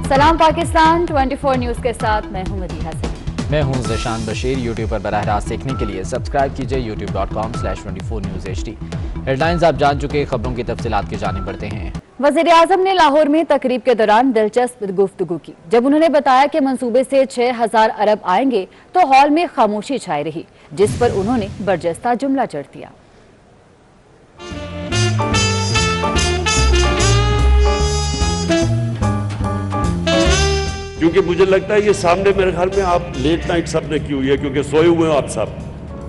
सलाम पाकिस्तान 24 न्यूज के साथ मैं हूं मदीहा सईद। मैं हूं ज़शान बशीर। यूट्यूब पर बराह रास्त देखने के लिए सब्सक्राइब कीजिए youtube.com/24 News HD। हेडलाइंस आप जान चुके, खबरों की तफसीलात की जानिब बढ़ते हैं। वज़ीर आज़म ने लाहौर में तकरीब के दौरान दिलचस्प गुफ्तगू की। जब उन्होंने बताया कि मंसूबे से 6000 अरब आएंगे तो हॉल में खामोशी छाई रही, जिस पर उन्होंने बरजस्ता जुमला जड़ दिया। क्योंकि मुझे लगता है ये सामने मेरे ख्याल में आप लेट नाइट सब ने की हुई है, क्योंकि सोए हुए हो आप सब।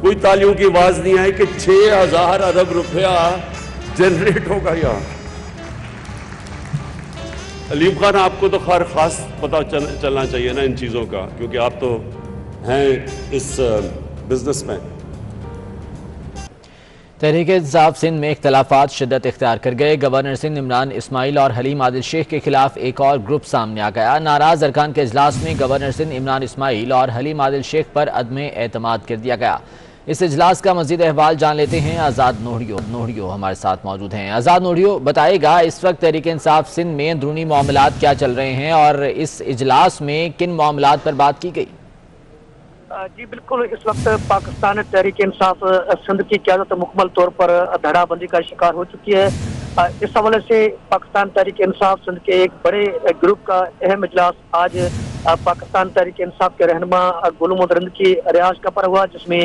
कोई तालियों की आवाज नहीं आई कि 6000 अरब रुपया जनरेट होगा यहाँ। अलीम खान, आपको तो खैर खास पता चलना चाहिए ना इन चीजों का, क्योंकि आप तो हैं इस बिजनेस में। तहरीक इंसाफ सिंध में इख्तलाफात शिद्दत इख्तियार कर गए। गवर्नर सिंध इमरान इस्माइल और हलीम आदिल शेख के खिलाफ एक और ग्रुप सामने आ गया। नाराज अरकान के इजलास में गवर्नर सिंध इमरान इस्माइल और हलीम आदिल शेख पर अदम एतमाद कर दिया गया। इस इजलास का मजीद अहवाल जान लेते हैं। आज़ाद नोहड़ियो हमारे साथ मौजूद हैं। आज़ाद नोहड़ियो, बताएगा इस वक्त तहरीक इंसाफ सिंध में अंदरूनी मामलात क्या चल रहे हैं और इस इजलास में किन मामलात पर बात की गई? जी बिल्कुल, इस वक्त पाकिस्तान तहरीक इंसाफ सिंध की क़यादत मुकम्मल तौर पर धड़ाबंदी का शिकार हो चुकी है। इस हवाले से पाकिस्तान तहरीक इंसाफ सिंध के एक बड़े ग्रुप का अहम इजलास आज पाकिस्तान तहरीक इंसाफ के रहनुमा गुल मोहम्मद रिंद की रिहाइश का पर हुआ, जिसमें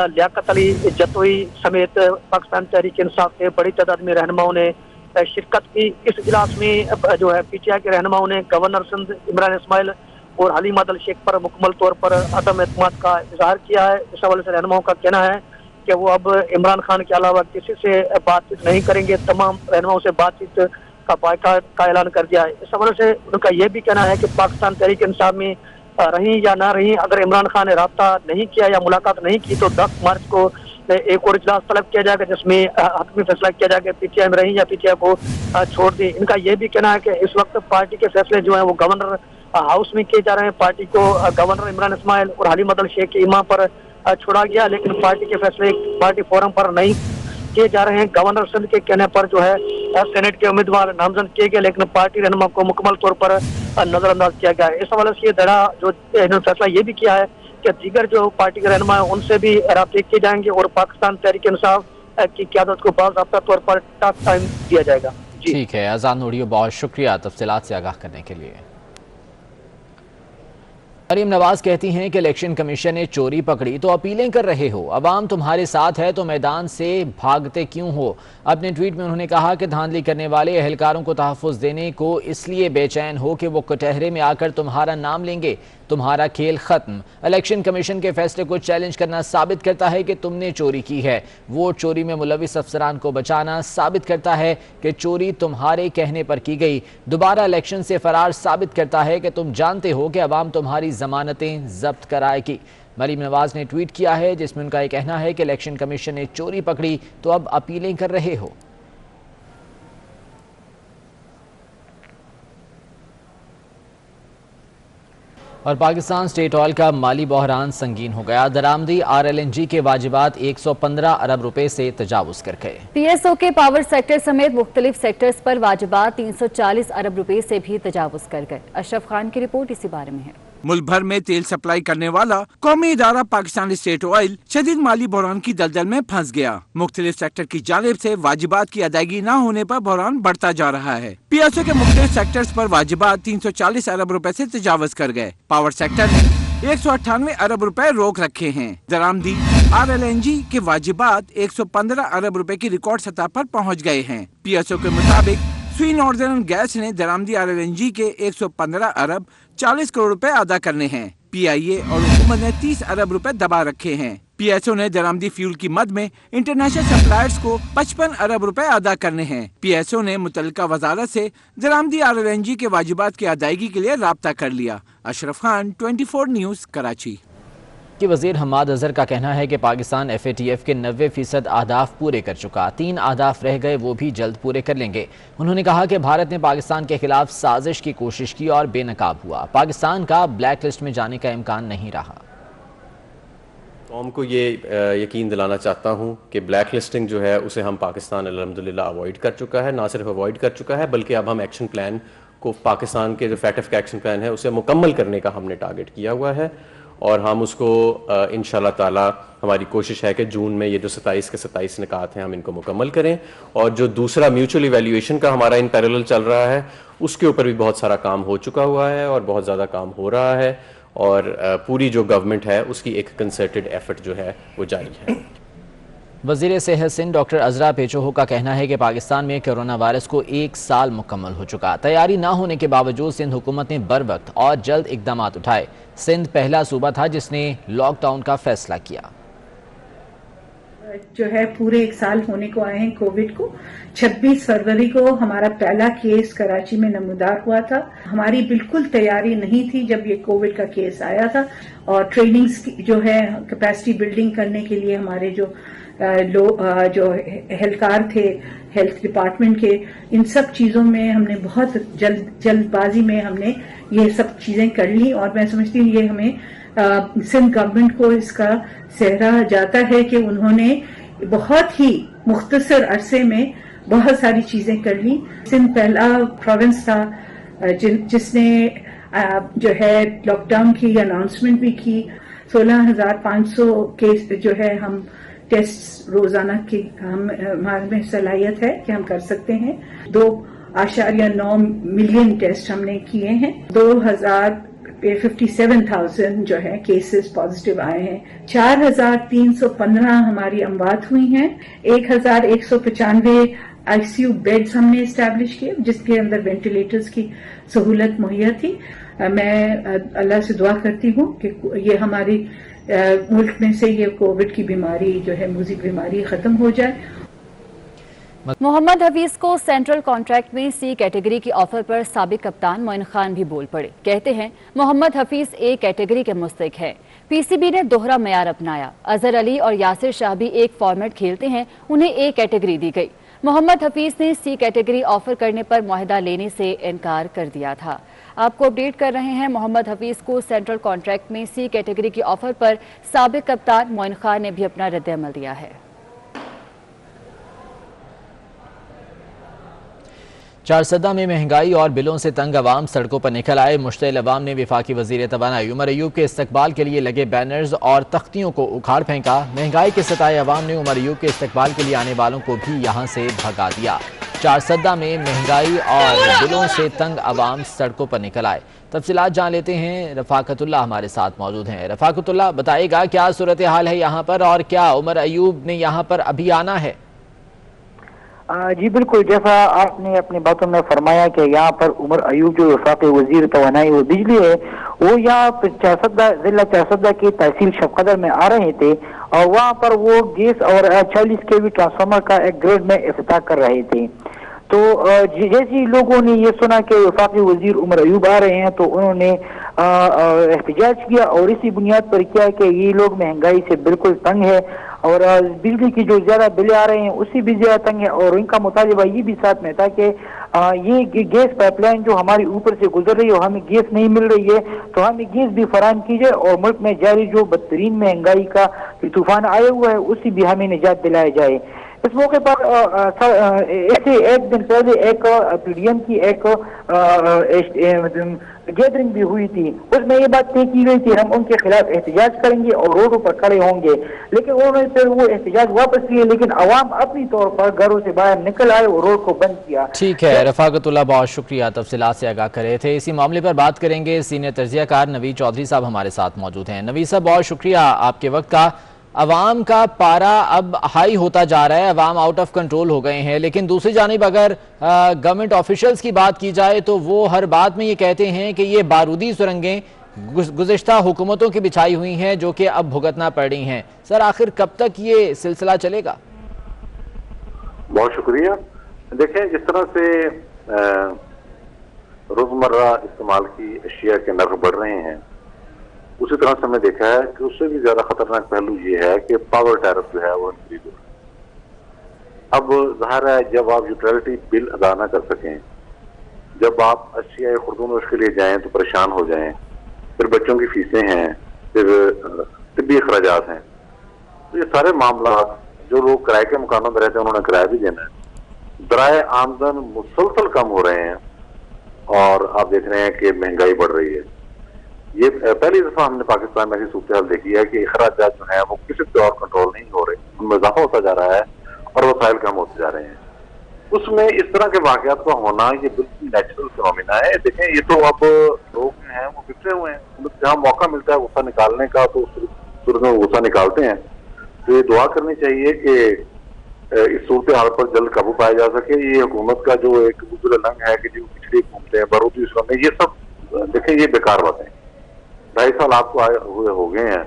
लियाकत अली जतोई समेत पाकिस्तान तहरीक इंसाफ के बड़ी तादाद में रहनुमाओं ने शिरकत की। इस इजलास में जो है PTI के रहनुमाओं ने गवर्नर सिंध इमरान इस्माइल और हलीम आदिल शेख पर मुकम्मल तौर पर अदम एतमाद का इजहार किया है। इस हवाले से रहनुमाओं का कहना है कि वो अब इमरान खान के अलावा किसी से बातचीत नहीं करेंगे। तमाम रहनुमाओं से बातचीत का बायकॉट का ऐलान कर दिया है। इस हवाले से उनका यह भी कहना है कि पाकिस्तान तहरीक इंसाफ में रही या ना रही, अगर इमरान खान ने रब्ता नहीं किया या मुलाकात नहीं की तो 10 मार्च को एक और इजलास तलब किया जाएगा, जिसमें हतमी फैसला किया जाएगा PTI में रही या PTI को छोड़ दी। इनका यह भी कहना है कि इस वक्त पार्टी के फैसले जो है वो गवर्नर हाउस में किए जा रहे हैं। पार्टी को गवर्नर इमरान इस्माइल और हलीम आदिल शेख के इमाम पर छोड़ा गया, लेकिन पार्टी के फैसले पार्टी फोरम पर नहीं किए जा रहे हैं। गवर्नर सिंध के कहने पर जो है सेनेट के उम्मीदवार नामजद किए गए, लेकिन पार्टी रहनुमा को मुकम्मल तौर पर नजरअंदाज किया गया है। इस हवाले से ये धड़ा जो इन्होंने फैसला ये भी किया है कि दीगर जो पार्टी के रहनुमा है उनसे भी राब्ते किए जाएंगे और पाकिस्तान तहरीक इंसाफ की क़यादत को बाज़ाब्ता तौर पर टास्क टाइम दिया जाएगा। ठीक है आज़ाद नोहड़ियो, बहुत शुक्रिया तफसीलात से आगाह करने के लिए। मरीम नवाज कहती हैं कि इलेक्शन कमीशन ने चोरी पकड़ी तो अपीलें कर रहे हो, अवाम तुम्हारे साथ है तो मैदान से भागते क्यों हो। अपने ट्वीट में उन्होंने कहा कि धांधली करने वाले एहलकारों को तहफ़्फ़ुज़ देने को इसलिए बेचैन हो कि वो कटहरे में आकर तुम्हारा नाम लेंगे, तुम्हारा खेल खत्म। इलेक्शन कमीशन के फैसले को चैलेंज करना साबित करता है कि तुमने चोरी की है। वोट चोरी में मुलविस अफसरान को बचाना साबित करता है कि चोरी तुम्हारे कहने पर की गई। दोबारा इलेक्शन से फरार साबित करता है कि तुम जानते हो कि अवाम तुम्हारी जमानतें जब्त कराएगी। मरीम नवाज ने ट्वीट किया है जिसमें उनका यह कहना है कि इलेक्शन कमीशन ने चोरी पकड़ी तो अब अपीलें कर रहे हो। और पाकिस्तान स्टेट ऑयल का माली बहरान संगीन हो गया। दरामदी RLNG के वाजिबात 115 अरब रुपए से तजावुज कर गए। PSO के पावर सेक्टर समेत मुख्तलिफ सेक्टर्स पर वाजिबात 340 अरब रुपए से भी तजावुज कर गए। अशरफ खान की रिपोर्ट इसी बारे में है। मुल्क भर में तेल सप्लाई करने वाला कौमी इदारा पाकिस्तान स्टेट ऑयल शदीद माली बहरान की दलदल में फंस गया। मुख्तलिफ सेक्टर की जानिब से वाजिबात की अदायगी न होने पर बहरान बढ़ता जा रहा है। PSO के मुख्तलिफ सेक्टर्स पर वाजिबात 340 अरब रुपए से तजावुज कर गए। पावर सेक्टर ने 198 अरब रुपए रोक रखे हैं। दरामदी RLNG के वाजिबात 115 अरब रुपए की रिकॉर्ड सतह पर पहुँच गए हैं। PSO के मुताबिक स्वी नॉर्दर्न गैस ने दरामदी RLNG के 115 अरब 40 करोड़ रुपए अदा करने हैं। PIA और हुकूमत ने 30 अरब रुपए दबा रखे हैं। PSO ने दरामदी फ्यूल की मद में इंटरनेशनल सप्लायर्स को 55 अरब रुपए अदा करने हैं। PSO ने मुतल्लिका वजारत से दरामदी RLNG के वाजिबात की अदायगी के लिए राब्ता कर लिया। अशरफ खान, 24 न्यूज़, कराची। कि वज़ीर हम्माद अज़हर का कहना है कि पाकिस्तान FATF के 90% अहदाफ पूरे कर चुका, 3 अहदाफ रह गए वो भी जल्द पूरे कर लेंगे। उन्होंने कहा कि भारत ने पाकिस्तान के खिलाफ साजिश की कोशिश की और बेनकाब हुआ। पाकिस्तान का ब्लैक लिस्ट में जाने का इम्कान नहीं रहा। कौम को ये यकीन दिलाना चाहता हूँ कि ब्लैक लिस्टिंग जो है उसे हम पाकिस्तान अल्हम्दुलिल्लाह अवॉइड कर चुका है। ना सिर्फ अवॉइड कर चुका है बल्कि अब हम एक्शन प्लान को पाकिस्तान के जो फैक्ट एक्शन प्लान है उसे मुकम्मल करने का हमने टारगेट किया हुआ है और हम उसको इंशाल्लाह ताला हमारी कोशिश है कि जून में ये जो 27 के 27 निकात हैं हम इनको मुकम्मल करें। और जो दूसरा म्यूचुअल इवैल्यूएशन का हमारा इन पैरेलल चल रहा है उसके ऊपर भी बहुत सारा काम हो चुका हुआ है और बहुत ज़्यादा काम हो रहा है और पूरी जो गवर्नमेंट है उसकी एक कंसर्टेड एफर्ट जो है वो जारी है। वज़ीर सेहत सिंध डॉक्टर अजरा पेचोहो का कहना है कि पाकिस्तान में कोरोना वायरस को 1 साल मुकम्मल हो चुका। तैयारी ना होने के बावजूद सिंध हुकूमत ने बर वक्त और जल्द इकदाम उठाए। सिंध पहला सूबा था जिसने लॉकडाउन का फैसला किया। जो है पूरे 1 साल होने को आए हैं कोविड को। 26 फरवरी को हमारा पहला केस कराची में नमूदार हुआ था। हमारी बिल्कुल तैयारी नहीं थी जब ये कोविड का केस आया था और ट्रेनिंग्स जो है कैपेसिटी बिल्डिंग करने के लिए हमारे जो एहलकार थे हेल्थ डिपार्टमेंट के, इन सब चीज़ों में हमने बहुत जल्दबाजी में हमने ये सब चीज़ें कर ली और मैं समझती हूँ ये हमें सिंध गवर्नमेंट को इसका सहरा जाता है कि उन्होंने बहुत ही मुख्तसर अरसे में बहुत सारी चीज़ें कर ली। सिंध पहला प्रोविंस था जिसने जो है लॉकडाउन की अनाउंसमेंट भी की। 16,500 केस जो है हम टेस्ट रोजाना की हमारे में सलाहियत है कि हम कर सकते हैं। 2.9 मिलियन टेस्ट हमने किए हैं। 57,000 जो है केसेस पॉजिटिव आए हैं। 4,315 हमारी अमवात हुई हैं। 1,195 आईसीयू बेड्स हमने इस्टेब्लिश किए जिसके अंदर वेंटिलेटर्स की सहूलत मुहैया थी। मैं अल्लाह से दुआ करती हूँ कि ये हमारी मुल्क में से ये कोविड की बीमारी जो है मूजिक बीमारी खत्म हो जाए। मोहम्मद हफीज को सेंट्रल कॉन्ट्रैक्ट में सी कैटेगरी की ऑफर पर साबिक कप्तान मोइन खान भी बोल पड़े। कहते हैं मोहम्मद हफीज ए कैटेगरी के मुस्तहिक हैं। पीसीबी ने दोहरा मयार अपनाया। अजहर अली और यासिर शाह भी एक फॉर्मेट खेलते हैं, उन्हें ए कैटेगरी दी गई। मोहम्मद हफीज ने सी कैटेगरी ऑफर करने पर मुआहदा लेने से इनकार कर दिया था। आपको अपडेट कर रहे हैं, मोहम्मद हफीज को सेंट्रल कॉन्ट्रैक्ट में सी कैटेगरी की ऑफर पर साबिक कप्तान मोइन खान ने भी अपना रद्द-ए-अमल दिया है। चारसदा में महंगाई और बिलों से तंग अवाम सड़कों पर निकल आए। मुश्तिल अवाम ने वफाकी वजीर तवानाई उमर अयूब के इस्तकबाल के लिए लगे बैनर्स और तख्तियों को उखाड़ फेंका। महंगाई के सताए अवाम ने उमर अयूब के इस्तकबाल के लिए आने वालों को भी यहाँ से भगा दिया। चारसदा में महंगाई और बिलों से तंग अवाम सड़कों पर निकल आए। तफसीलात जान लेते हैं, रफाकतुल्लाह हमारे साथ मौजूद हैं। रफाकतुल्लाह, बताइएगा क्या सूरत हाल है यहाँ पर और क्या उमर अयूब ने यहाँ पर अभी आना है? जी बिल्कुल, जैसा आपने अपनी बातों में फरमाया कि यहाँ पर उमर अयूब जो वफाकी वजीर तवानाई व बिजली है वो यहाँ जिला चारसदा की तहसील शफकदर में आ रहे थे और वहाँ पर वो गैस और 40 kV ट्रांसफार्मर का एक ग्रेड में इफ्तिताह कर रहे थे। तो जैसे लोगों ने ये सुना कि वफाकी वजीर उमर अयूब आ रहे हैं तो उन्होंने एहतजाज किया और इसी बुनियाद पर किया कि ये लोग महंगाई से बिल्कुल तंग है और बिजली की जो ज्यादा बिल आ रहे हैं उससे भी ज्यादा तंग है और इनका मुतालिबा ये भी साथ में था कि ये गैस पाइपलाइन जो हमारी ऊपर से गुजर रही है और हमें गैस नहीं मिल रही है तो हमें गैस भी फराहम की जाए और मुल्क में जारी जो बदतरीन महंगाई का तूफान आया हुआ है उससे भी हमें निजात दिलाया जाए। इस मौके पर ऐसे एक दिन पहले एक पीडीएम की एक गैदरिंग भी हुई थी, उसमें ये बात तय की गई थी हम उनके खिलाफ एहतजाज करेंगे और रोडों पर खड़े होंगे, लेकिन उन्होंने फिर वो एहतजाज वापस लिए लेकिन अवाम अपनी तौर पर घरों से बाहर निकल आए और रोड को बंद किया। ठीक है रफाकतुल्लाह, बहुत शुक्रिया, तफसीलात से आगाह कर रहे थे। इसी मामले पर बात करेंगे, सीनियर तजियाकार नवीद चौधरी साहब हमारे साथ मौजूद हैं। नवीद साहब, बहुत शुक्रिया आपके वक्त का। अवाम का पारा अब हाई होता जा रहा है, अवाम आउट ऑफ कंट्रोल हो गए हैं, लेकिन दूसरी जानिब अगर गवर्नमेंट ऑफिशियल्स की बात की जाए तो वो हर बात में ये कहते हैं कि ये बारूदी सुरंगें गुज़िश्ता हुकूमतों की बिछाई हुई हैं जो कि अब भुगतना पड़ रही हैं। सर, आखिर कब तक ये सिलसिला चलेगा? बहुत शुक्रिया। देखें, जिस तरह से रोजमर्रा इस्तेमाल की अशिया के नर्ख बढ़ रहे हैं उसी तरह से हमने देखा है कि उससे भी ज्यादा खतरनाक पहलू ये है कि पावर टैरिफ जो है वो इंक्रीज हो रहा है। अब जाहिर है जब आप यूटिलिटी बिल अदा ना कर सकें, जब आप अशिया खुर्दून उसके लिए जाएं तो परेशान हो जाएं, फिर बच्चों की फीसें हैं, फिर तिब्बी अखराजात हैं, तो ये सारे मामला जो लोग किराए के मकानों में रहते हैं उन्होंने किराया भी देना है, दराए आमदन मुसलसल कम हो रहे हैं और आप देख रहे हैं कि महंगाई बढ़ रही है। ये पहली दफा हमने पाकिस्तान में ऐसी सूरत हाल देखी है कि अखराजात जो है वो किसी पे और कंट्रोल नहीं हो रहे, उनमें इजाफा होता जा रहा है और वसाइल कम होते जा रहे हैं। उसमें इस तरह के वाकयात का होना ये बिल्कुल नेचुरल फिनोमिना है। देखें, ये तो अब लोग हैं वो बिखरे हुए हैं, जहाँ मौका मिलता है गुस्सा निकालने का तो उस सूरत में गुस्सा निकालते हैं। तो ये दुआ करनी चाहिए कि इस सूरत हाल पर जल्द काबू पाया जा सके। ये हुकूमत का जो एक बुजुर्ग लंग है कि जो पिछड़ी हुकूमतें बरूदी में, ये सब देखें ये बेकार बातें। 2.5 साल आपको आए हुए हो गए हैं,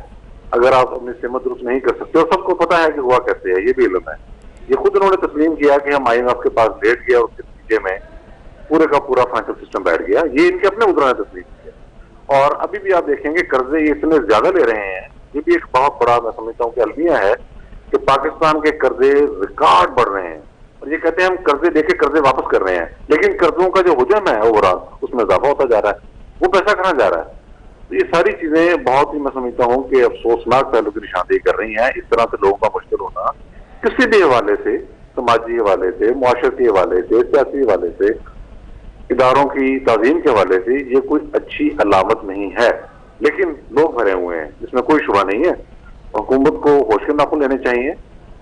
अगर आप अपनी सेहत दुरुस्त नहीं कर सकते, और सबको पता है कि हुआ कैसे है, ये भी इल्म है। ये खुद उन्होंने तस्लीम किया कि हम IMF के पास लेट गया, उसके नतीजे में पूरे का पूरा फाइनेंशियल सिस्टम बैठ गया। ये इनके अपने मुद्रा ने तस्लीम किया। और अभी भी आप देखेंगे कर्जे ये इतने ज्यादा ले रहे हैं, ये भी एक बहुत बड़ा मैं समझता हूँ कि अलमिया है कि पाकिस्तान के कर्जे रिकॉर्ड बढ़ रहे हैं। और ये कहते हैं हम कर्जे देके कर्जे वापस कर रहे हैं, लेकिन कर्जों का जो हुजम है ओवरऑल उसमें इजाफा होता जा रहा है। वो पैसा कहाँ जा रहा है? तो ये सारी चीजें बहुत ही मैं समझता हूँ कि अफसोसनाक पहलू की निशानदेही कर रही हैं। इस तरह से लोगों का मुश्किल होना किसी भी हवाले से, समाजी हवाले से, मुआशरती हवाले से, सियासी हवाले से, इदारों की ताजीम के हवाले से, ये कोई अच्छी अलामत नहीं है। लेकिन लोग भरे हुए हैं, इसमें कोई शुबा नहीं है। हुकूमत को होश के नाखून लेने चाहिए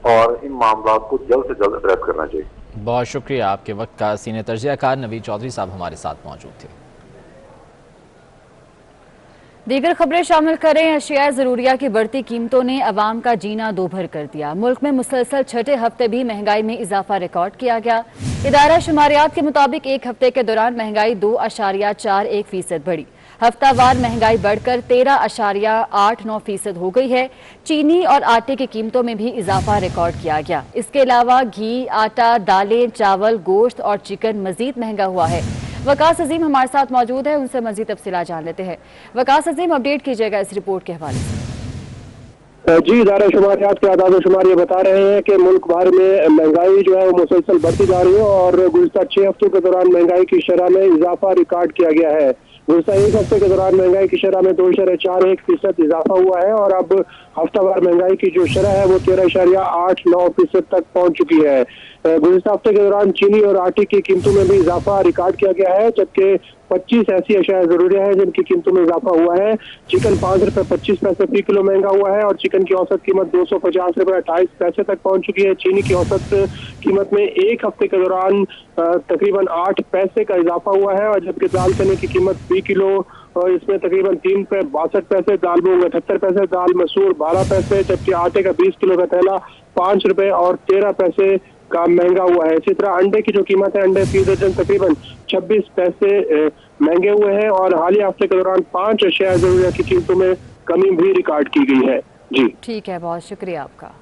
और इन मामलों को जल्द से जल्द एड्रेस करना चाहिए। बहुत शुक्रिया आपके वक्त का। सीनियर तर्जुमाकार नवीद चौधरी साहब हमारे साथ मौजूद थे। दीगर खबरें शामिल करें। अशिया ज़रूरिया की बढ़ती कीमतों ने अवाम का जीना दोभर कर दिया। मुल्क में मुसलसल छठे हफ्ते भी महंगाई में इजाफा रिकॉर्ड किया गया। इदारा शुमारियात के मुताबिक एक हफ्ते के दौरान महंगाई 2.41% बढ़ी। हफ्तावार महंगाई बढ़कर 13.89% हो गई है। चीनी और आटे की कीमतों में भी इजाफा रिकॉर्ड किया गया। इसके अलावा घी, आटा, दालें, चावल, गोश्त और चिकन मजीद महंगा हुआ है। वकास अजीम हमारे साथ मौजूद है, उनसे मजीद तफसीलात जान लेते हैं। वकास अजीम, अपडेट कीजिएगा इस रिपोर्ट के हवाले से। जी, इदारा शुमारियात के आदाद शुमार ये बता रहे हैं कि मुल्क भर में महंगाई जो है वो मुसलसल बढ़ती जा रही है और गुज़िश्ता 6 हफ्तों के दौरान महंगाई की शरह में इजाफा रिकॉर्ड किया गया है। गुज़िश्ता 1 हफ्ते के दौरान महंगाई की शरह में 2.41% इजाफा हुआ है और अब हफ्तावार महंगाई की जो शरह है वो 13.89% तक पहुंच चुकी है। गुज़िश्ता हफ्ते के दौरान चीनी और आटे की कीमतों में भी इजाफा रिकॉर्ड किया गया है, जबकि 25 ऐसी अशिया ज़रूरिया है जिनकी कीमतों में इजाफा हुआ है। चिकन 5 रुपये 25 पैसे फी किलो महंगा हुआ है और चिकन की औसत कीमत 250 रुपये 28 पैसे तक पहुंच चुकी है। चीनी की औसत कीमत में एक हफ्ते के दौरान तकरीबन 8 पैसे का इजाफा हुआ है और जबकि दाल चने की कीमत फी किलो और इसमें तकरीबन 3 रुपये 62 पैसे, दाल मूंग 78 पैसे, दाल मसूर 12 पैसे, जबकि आटे का 20 किलो का थैला 5 रुपये और 13 पैसे का महंगा हुआ है। इसी तरह अंडे की जो कीमत है, अंडे फी दर्जन तकरीबन 26 पैसे महंगे हुए हैं और हालिया हफ्ते के दौरान 5 अशिया ज़रूरिया की कीमतों में कमी भी रिकॉर्ड की गई है। जी ठीक है, बहुत शुक्रिया आपका।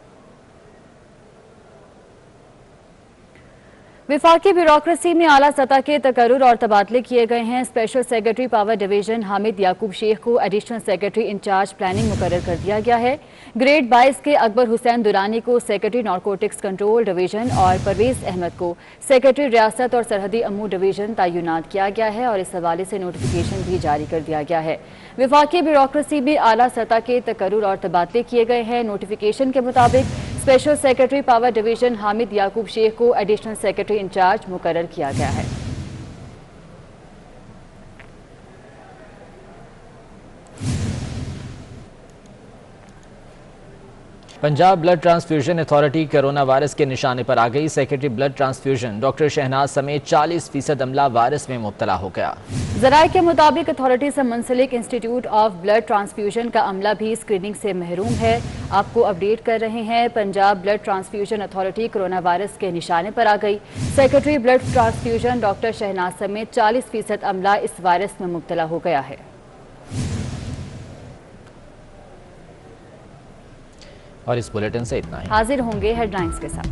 विफाकी ब्यूरोक्रेसी में आला सतह के तकर्रुर और तबादले किए गए हैं। Special secretary power division Hamid Yakub Sheikh को एडिशनल सेक्रेटरी इंचार्ज प्लानिंग मुकर्रर कर दिया गया है। ग्रेड 22 के अकबर हुसैन दुरानी को सेक्रेटरी नारकोटिक्स कंट्रोल डिवीजन और परवेज अहमद को सेक्रेटरी रियासत और सरहदी अमूर डिवीजन तैनात किया गया है और इस हवाले से नोटिफिकेशन भी जारी कर दिया गया है। विफाकी ब्यूरोक्रेसी में आला सतह के तकर्रुर और तबादले किए गए हैं। नोटिफिकेशन के मुताबिक special secretary power division Hamid Yakub Sheikh को एडिशनल सेक्रेटरी इंचार्ज मुकर्रर किया गया है। Punjab blood transfusion authority coronavirus के निशाने पर आ गई। Secretary blood transfusion doctor Shahnaz समेत 40% अमला वायरस में मुब्तला हो गया। जराये के मुताबिक अथॉरिटी से मुंसलिक इंस्टीट्यूट ऑफ ब्लड ट्रांसफ्यूजन का अमला भी स्क्रीनिंग से महरूम है। आपको अपडेट कर रहे हैं, Punjab blood transfusion authority coronavirus के निशाने पर आ गई। Secretary blood transfusion doctor Shahnaz समेत 40% अमला इस वायरस में मुब्तला हो गया है। और इस बुलेटिन से इतना ही। हाजिर होंगे हेडलाइंस के साथ।